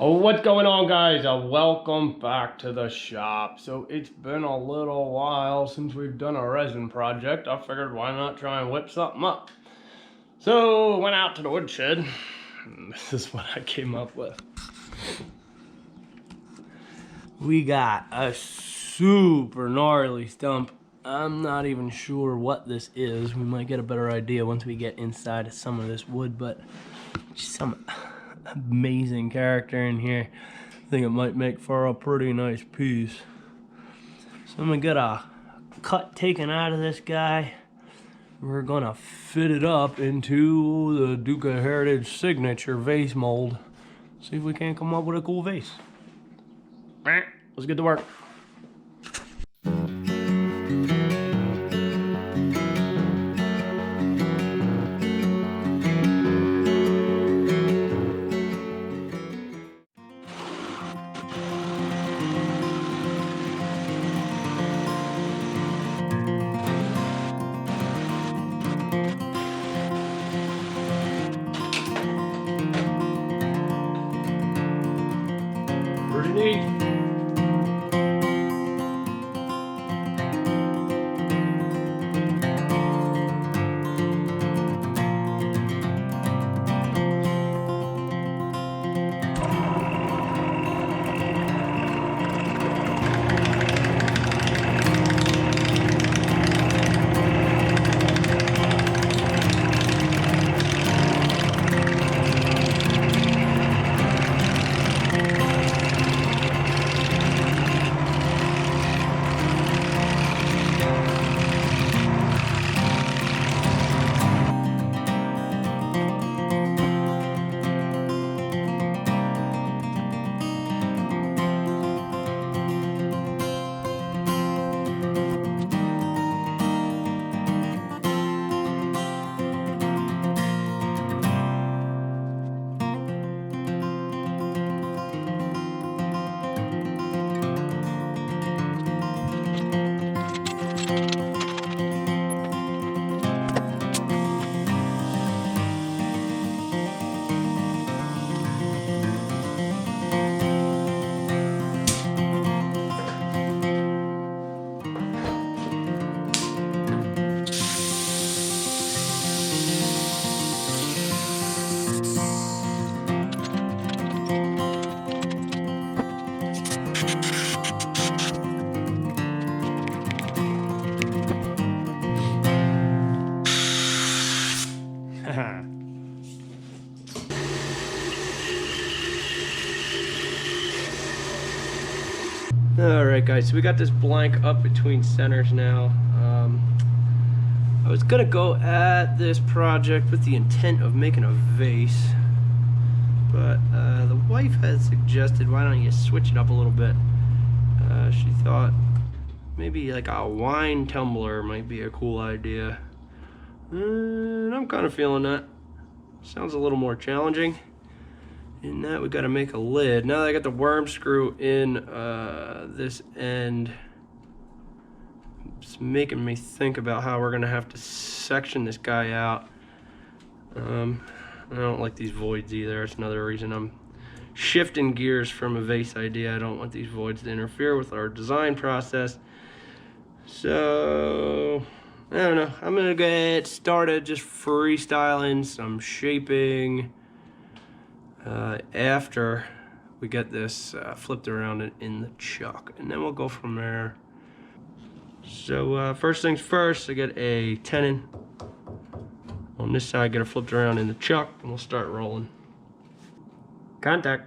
Oh, what's going on, guys? Welcome back to the shop. So it's been a little while since we've done a resin project. I figured why not try and whip something up. So went out to the woodshed. This is what I came up with. We got a super gnarly stump. I'm not even sure what this is. We might get a better idea once we get inside of some of this wood, but just some amazing character in here. I think it might make for a pretty nice piece. So I'm gonna get a cut taken out of this guy. We're gonna fit it up into the Duka Heritage signature vase mold. See if we can't come up with a cool vase. Let's get to work. Pretty neat. Alright guys, so we got this blank up between centers now. I was gonna go at this project with the intent of making a vase, but the wife had suggested why don't you switch it up a little bit. She thought maybe like a wine tumbler might be a cool idea. And I'm kind of feeling that. Sounds a little more challenging. In that we got to make a lid. Now that I got the worm screw in this end, it's making me think about how we're gonna have to section this guy out. I don't like these voids either. That's another reason I'm shifting gears from a vase idea. I don't want these voids to interfere with our design process. So I don't know. I'm gonna get started just freestyling some shaping after we get this flipped around in the chuck, and then we'll go from there. So first things first, I get a tenon on this side, get it flipped around in the chuck, and we'll start rolling. Contact.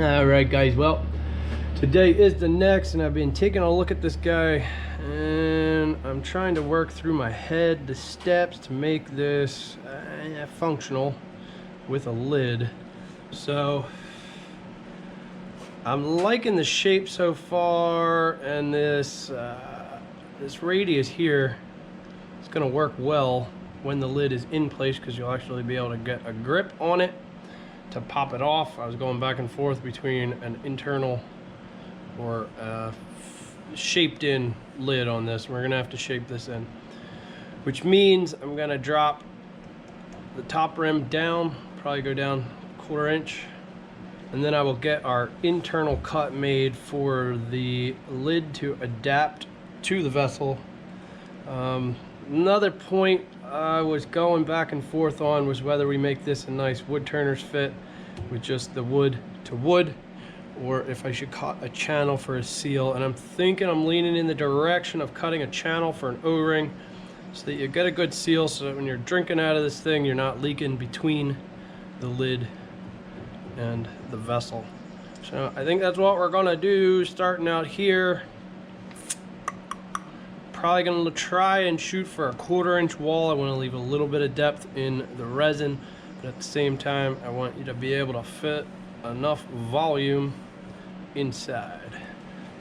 Alright guys, well, today is the next, and I've been taking a look at this guy, and I'm trying to work through my head the steps to make this functional with a lid. So I'm liking the shape so far, and this radius here is going to work well when the lid is in place, because you'll actually be able to get a grip on it to pop it off. I was going back and forth between an internal or shaped in lid on this. We're gonna have to shape this in, which means I'm gonna drop the top rim down, probably go down 1/4 inch, and then I will get our internal cut made for the lid to adapt to the vessel. Another point I was going back and forth on was whether we make this a nice wood turners fit with just the wood to wood, or if I should cut a channel for a seal. And I'm thinking I'm leaning in the direction of cutting a channel for an O-ring, so that you get a good seal, so that when you're drinking out of this thing, you're not leaking between the lid and the vessel. So I think that's what we're gonna do starting out here. Probably gonna try and shoot for a 1/4 inch wall. I want to leave a little bit of depth in the resin, but at the same time I want you to be able to fit enough volume inside.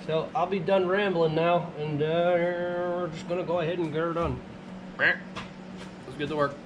So I'll be done rambling now, and we're just gonna go ahead and get her done. Let's get to work.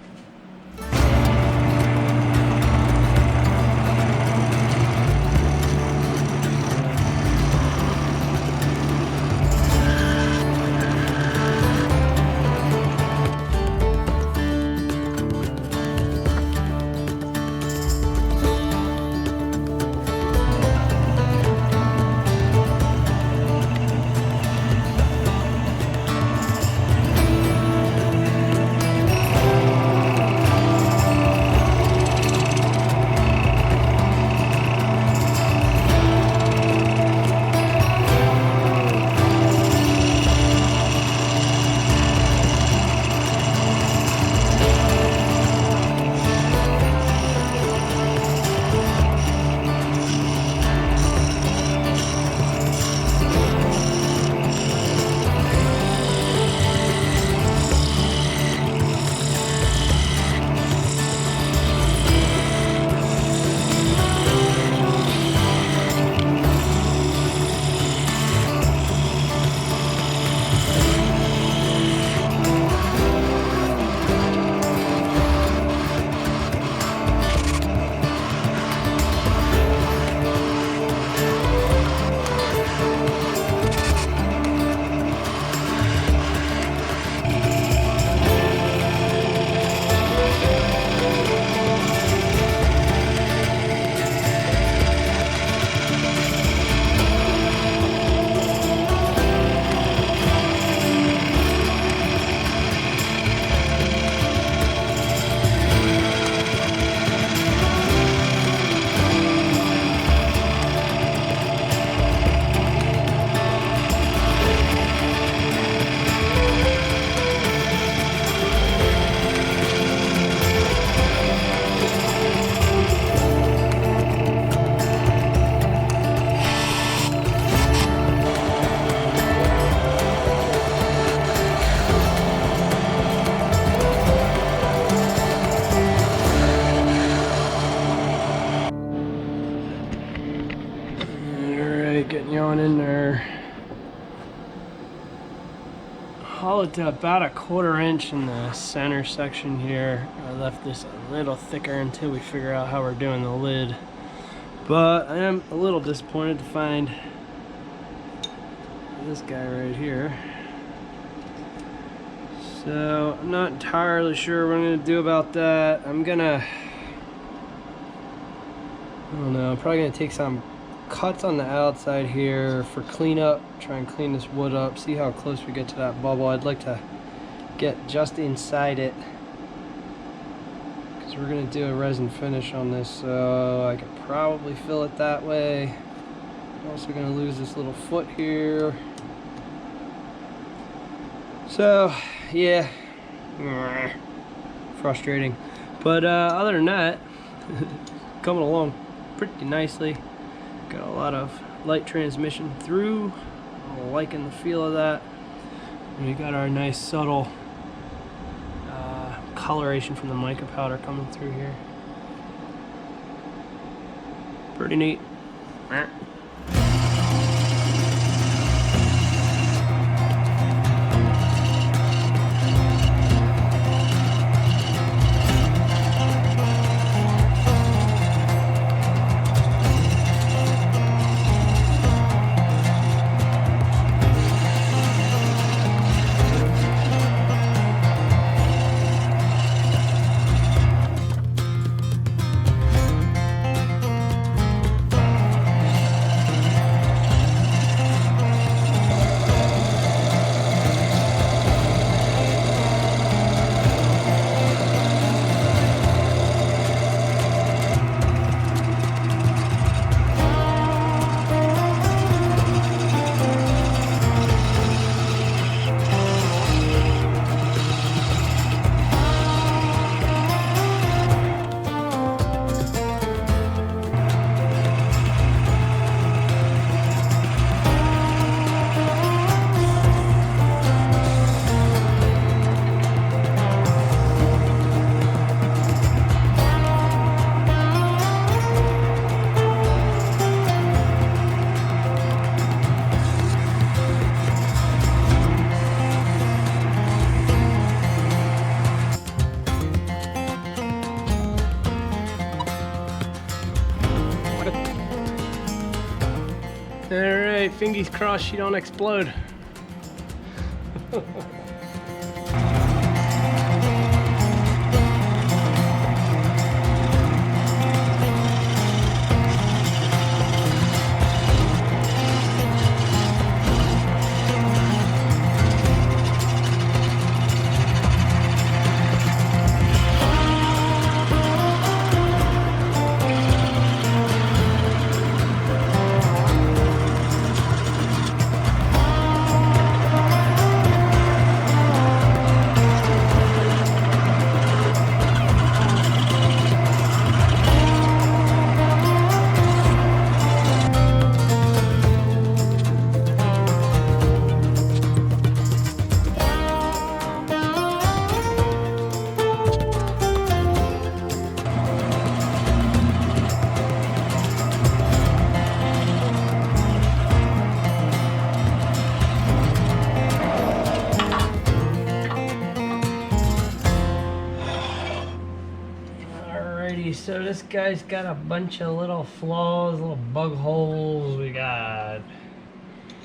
Getting going in there. Haul it to about a 1/4 inch in the center section here. I left this a little thicker until we figure out how we're doing the lid. But I am a little disappointed to find this guy right here. So I'm not entirely sure what I'm gonna do about that. I don't know, I'm probably gonna take some cuts on the outside here for cleanup, try and clean this wood up, see how close we get to that bubble. I'd like to get just inside it, because we're going to do a resin finish on this, so I could probably fill it that way. I'm also going to lose this little foot here. So yeah, frustrating, but other than that, coming along pretty nicely. Got a lot of light transmission through. I'm liking the feel of that. And we got our nice subtle coloration from the mica powder coming through here. Pretty neat. Alright, fingers crossed she don't explode. So this guy's got a bunch of little flaws, little bug holes. We got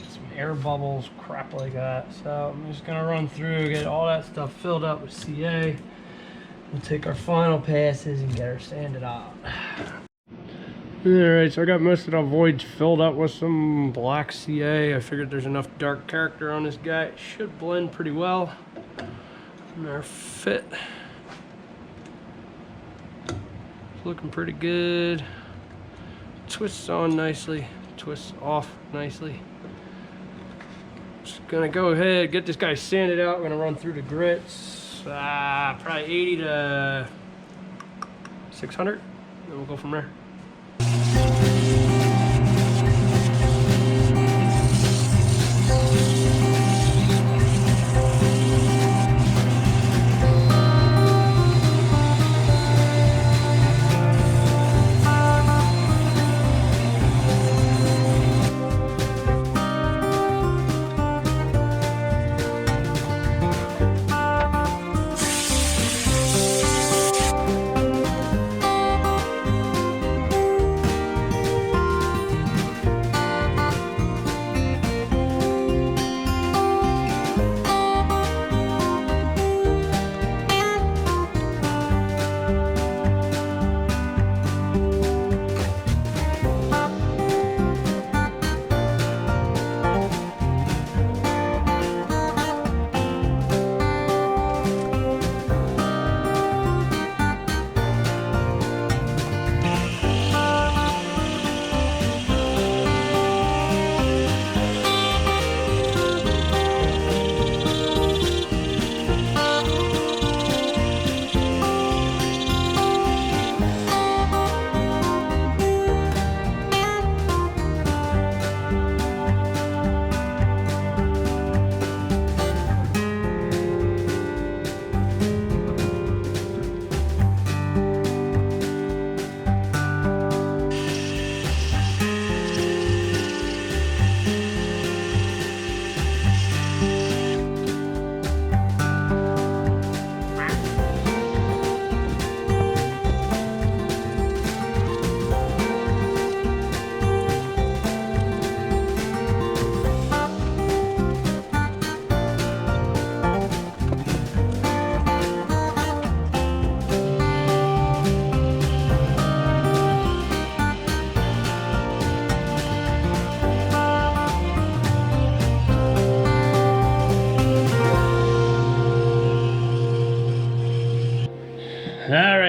some air bubbles, crap like that. So I'm just gonna run through, get all that stuff filled up with CA. We'll take our final passes and get her sanded out. Alright, so I got most of the voids filled up with some black CA. I figured there's enough dark character on this guy. It should blend pretty well. And our fit. Looking pretty good. Twists on nicely, twists off nicely. Just gonna go ahead, get this guy sanded out. We're gonna run through the grits. Probably 80 to 600, and we'll go from there.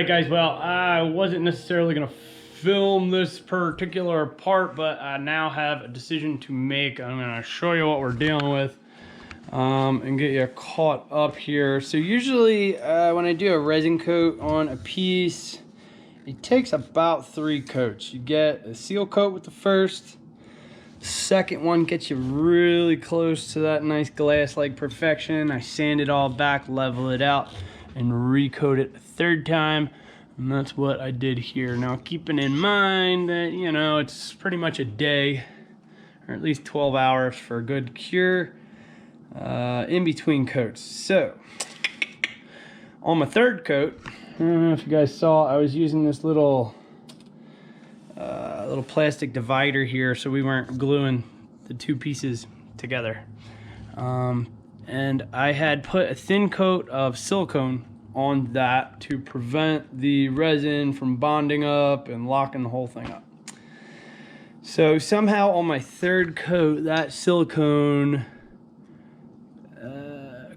Alright guys, well, I wasn't necessarily going to film this particular part, but I now have a decision to make. I'm going to show you what we're dealing with and get you caught up here. So usually when I do a resin coat on a piece, it takes about 3 coats. You get a seal coat with the first. The second one gets you really close to that nice glass-like perfection. I sand it all back, level it out, and recoat it a 3rd time. And that's what I did here. Now, keeping in mind that, you know, it's pretty much a day, or at least 12 hours for a good cure in between coats. So, on my 3rd coat, I don't know if you guys saw, I was using this little plastic divider here so we weren't gluing the 2 pieces together. And I had put a thin coat of silicone on that to prevent the resin from bonding up and locking the whole thing up. So somehow on my 3rd coat, that silicone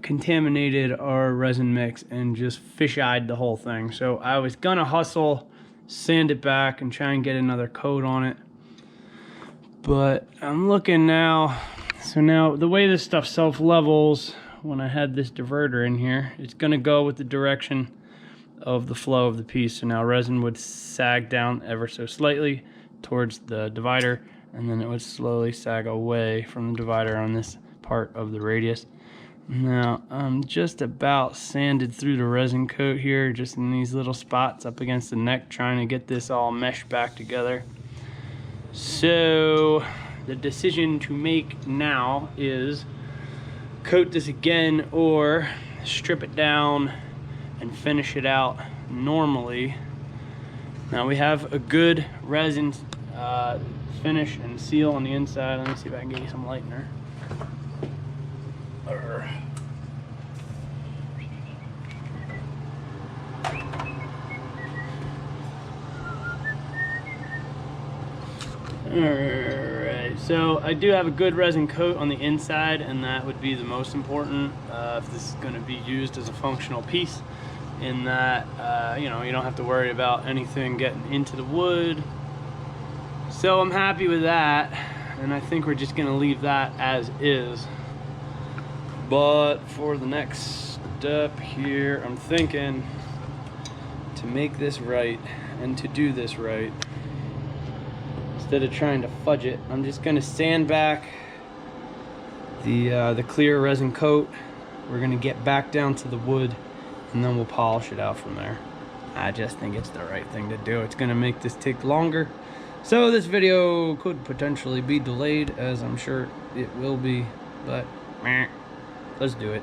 contaminated our resin mix and just fish-eyed the whole thing. So I was gonna hustle, sand it back, and try and get another coat on it. But I'm looking now. So now the way this stuff self-levels, when I had this diverter in here, it's gonna go with the direction of the flow of the piece. So now resin would sag down ever so slightly towards the divider, and then it would slowly sag away from the divider on this part of the radius. Now I'm just about sanded through the resin coat here, just in these little spots up against the neck, trying to get this all meshed back together. So the decision to make now is coat this again or strip it down and finish it out normally. Now we have a good resin finish and seal on the inside. Let me see if I can get you some lightener. Alright, so I do have a good resin coat on the inside, and that would be the most important if this is going to be used as a functional piece, in that you know, you don't have to worry about anything getting into the wood. So I'm happy with that, and I think we're just going to leave that as is. But for the next step here, I'm thinking to make this right and to do this right, instead of trying to fudge it, I'm just going to sand back the clear resin coat. We're going to get back down to the wood, and then we'll polish it out from there. I just think it's the right thing to do. It's going to make this take longer. So this video could potentially be delayed, as I'm sure it will be, but let's do it.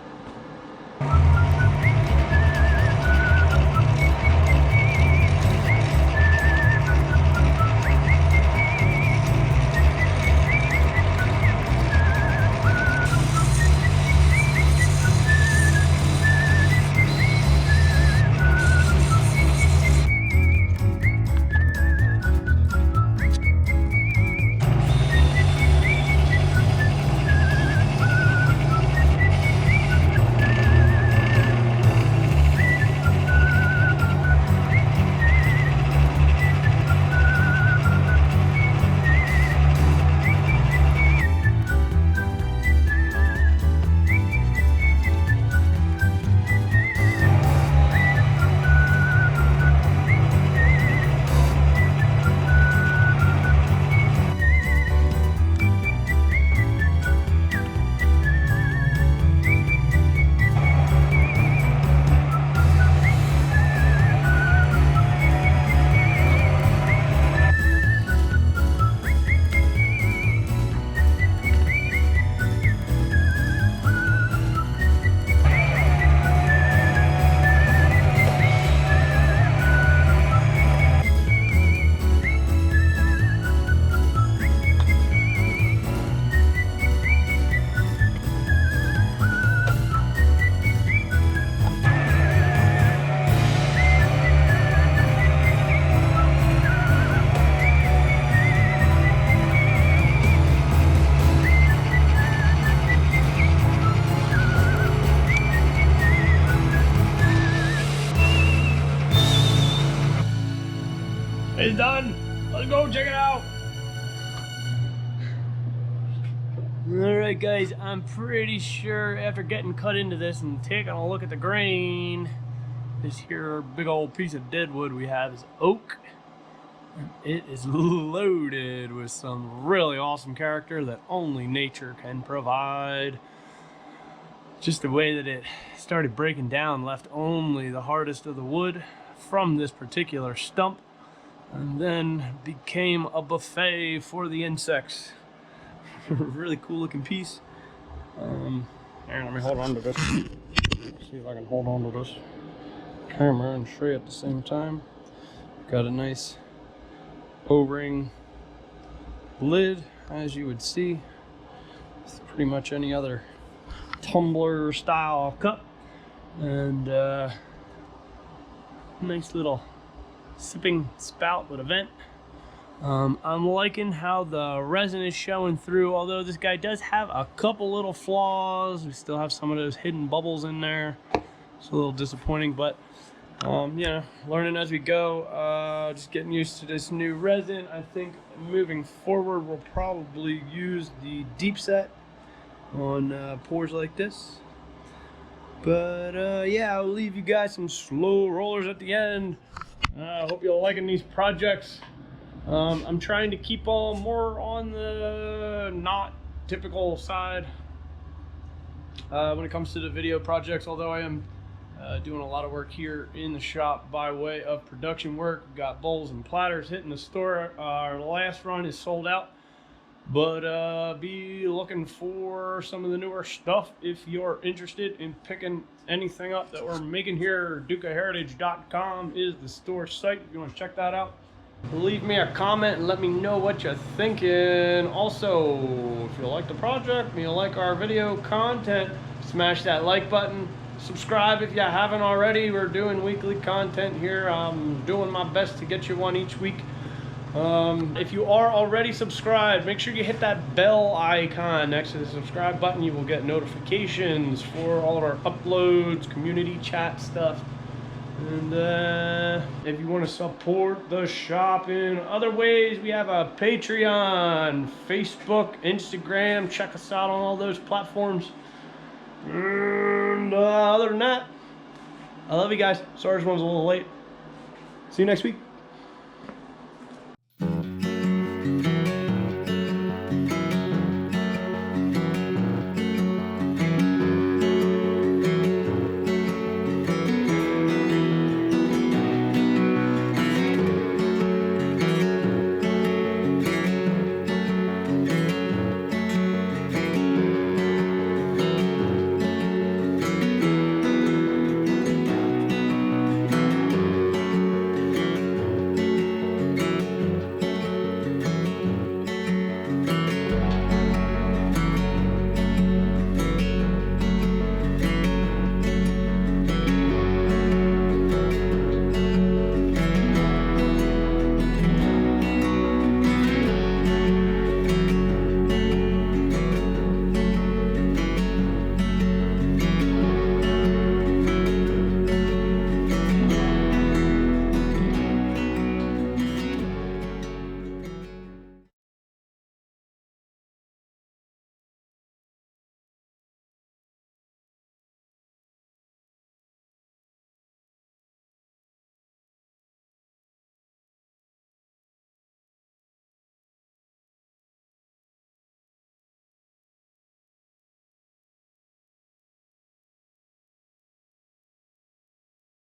It's done. Let's go check it out. Alright guys, I'm pretty sure after getting cut into this and taking a look at the grain, this here big old piece of deadwood we have is oak. It is loaded with some really awesome character that only nature can provide. Just the way that it started breaking down left only the hardest of the wood from this particular stump, and then became a buffet for the insects. Really cool looking piece. Here, let me hold on to this. See if I can hold on to this camera and show you at the same time. Got a nice O-ring lid, as you would see. It's pretty much any other tumbler style cup, and nice little sipping spout with a vent. I'm liking how the resin is showing through, although this guy does have a couple little flaws. We still have some of those hidden bubbles in there. It's a little disappointing, but yeah, learning as we go. Just getting used to this new resin. I think moving forward we'll probably use the deep set on pours like this. But yeah, I'll leave you guys some slow rollers at the end. I hope you're liking these projects. I'm trying to keep on more on the not typical side when it comes to the video projects, although I am doing a lot of work here in the shop by way of production work. We've got bowls and platters hitting the store. Our last run is sold out, but be looking for some of the newer stuff if you're interested in picking anything up that we're making here. DukaHeritage.com is the store site if you want to check that out. Leave me a comment and let me know what you're thinking. Also, if you like the project and you like our video content, smash that like button. Subscribe if you haven't already. We're doing weekly content here. I'm doing my best to get you one each week. If you are already subscribed, make sure you hit that bell icon next to the subscribe button. You will get notifications for all of our uploads, community chat stuff. And if you want to support the shop in other ways, we have a Patreon, Facebook, Instagram. Check us out on all those platforms. And other than that, I love you guys. Sorry this one's a little late. See you next week.